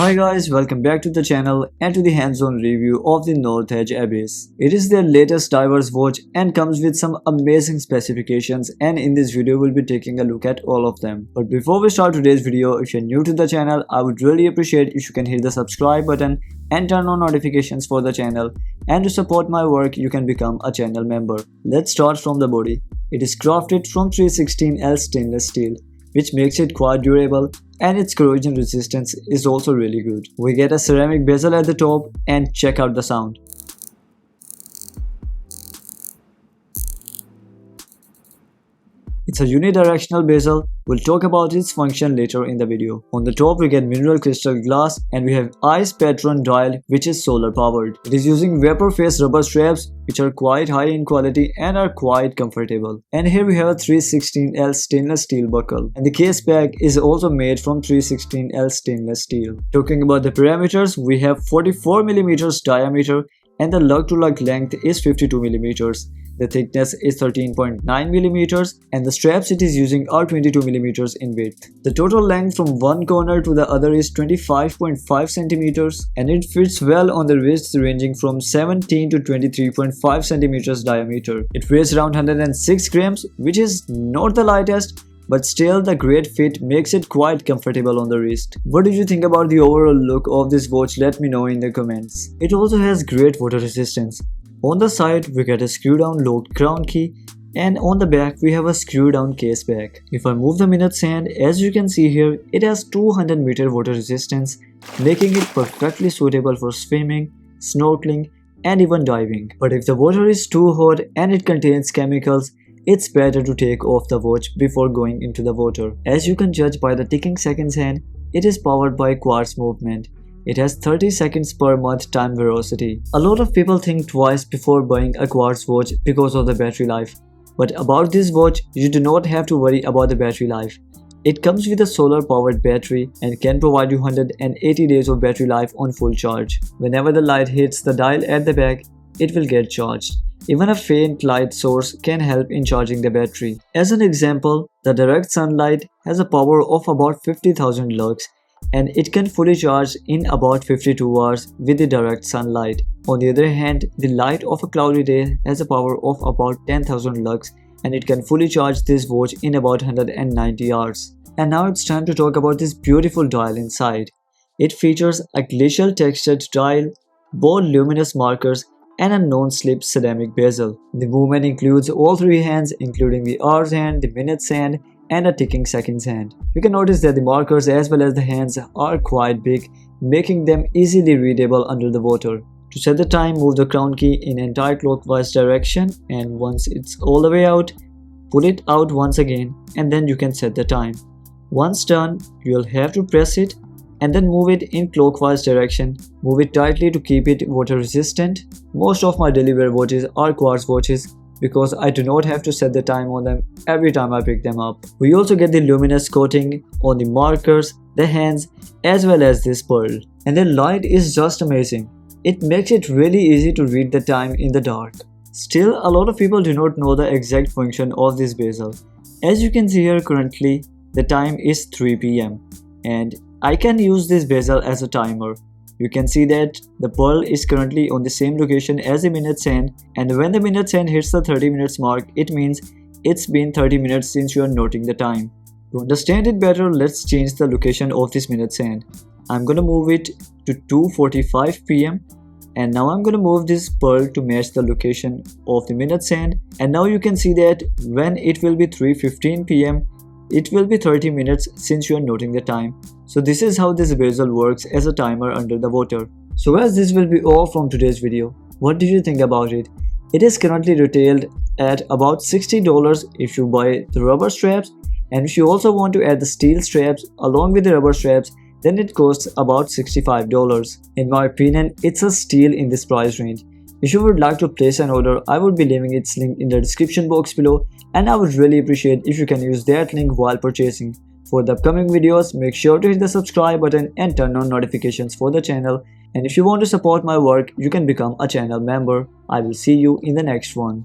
Hi guys, welcome back to the channel and to the hands-on review of the North Edge Abyss. It is their latest diverse watch and comes with some amazing specifications, and in this video we'll be taking a look at all of them. But before we start today's video, if you're new to the channel, I would really appreciate if you can hit the subscribe button and turn on notifications for the channel, and to support my work you can become a channel member. Let's start from the body. It is crafted from 316L stainless steel, which makes it quite durable, and its corrosion resistance is also really good. We get a ceramic bezel at the top, and check out the sound. It's a unidirectional bezel. We'll talk about its function later in the video. On the top we get mineral crystal glass, and we have ice patron dial which is solar powered. It is using vapor phase rubber straps which are quite high in quality and are quite comfortable. And here we have a 316L stainless steel buckle, and the case back is also made from 316L stainless steel. Talking about the parameters, we have 44mm diameter and the lug-to-lug length is 52mm. The thickness is 13.9mm and the straps it is using are 22mm in width. The total length from one corner to the other is 25.5cm, and it fits well on the wrists ranging from 17 to 23.5cm diameter. It weighs around 106 grams, which is not the lightest, but still the great fit makes it quite comfortable on the wrist. What do you think about the overall look of this watch? Let me know in the comments. It also has great water resistance. On the side we get a screw down locked crown key, and on the back we have a screw down case back. If I move the minutes hand, as you can see here, it has 200-meter water resistance, making it perfectly suitable for swimming, snorkeling and even diving. But if the water is too hot and it contains chemicals, it's better to take off the watch before going into the water. As you can judge by the ticking seconds hand, it is powered by Quartz movement. It has 30 seconds per month time velocity. A lot of people think twice before buying a Quartz watch because of the battery life. But about this watch, you do not have to worry about the battery life. It comes with a solar powered battery and can provide you 180 days of battery life on full charge. Whenever the light hits the dial at the back, it will get charged. Even a faint light source can help in charging the battery. As an example, the direct sunlight has a power of about 50,000 lux, and it can fully charge in about 52 hours with the direct sunlight. On the other hand, the light of a cloudy day has a power of about 10,000 lux, and it can fully charge this watch in about 190 hours. And now it's time to talk about this beautiful dial inside. It features a glacial textured dial, bold luminous markers, and a non-slip ceramic bezel. The movement includes all three hands, including the hours hand, the minutes hand, and a ticking seconds hand. You can notice that the markers as well as the hands are quite big, making them easily readable under the water. To set the time, move the crown key in anti-clockwise direction, and once it's all the way out, pull it out once again, and then you can set the time. Once done, you'll have to press it and then move it in clockwise direction. Move it tightly to keep it water resistant. Most of my daily wear watches are Quartz watches because I do not have to set the time on them every time I pick them up. We also get the luminous coating on the markers, the hands, as well as this pearl. And the light is just amazing. It makes it really easy to read the time in the dark. Still, a lot of people do not know the exact function of this bezel. As you can see here, currently the time is 3 PM, and I can use this bezel as a timer. You can see that the pearl is currently on the same location as the minutes hand, and when the minutes hand hits the 30 minutes mark, it means it's been 30 minutes since you are noting the time. To understand it better, let's change the location of this minutes hand. I'm gonna move it to 2:45 PM, and now I'm gonna move this pearl to match the location of the minutes hand, and now you can see that when it will be 3:15 PM, it will be 30 minutes since you are noting the time. So this is how this bezel works as a timer under the water. So as this will be all from today's video, what do you think about it? It is currently retailed at about $60 if you buy the rubber straps, and if you also want to add the steel straps along with the rubber straps, then it costs about $65. In my opinion, it's a steal in this price range. If you would like to place an order, I would be leaving its link in the description box below, and I would really appreciate if you can use that link while purchasing. For the upcoming videos, make sure to hit the subscribe button and turn on notifications for the channel. And if you want to support my work, you can become a channel member. I will see you in the next one.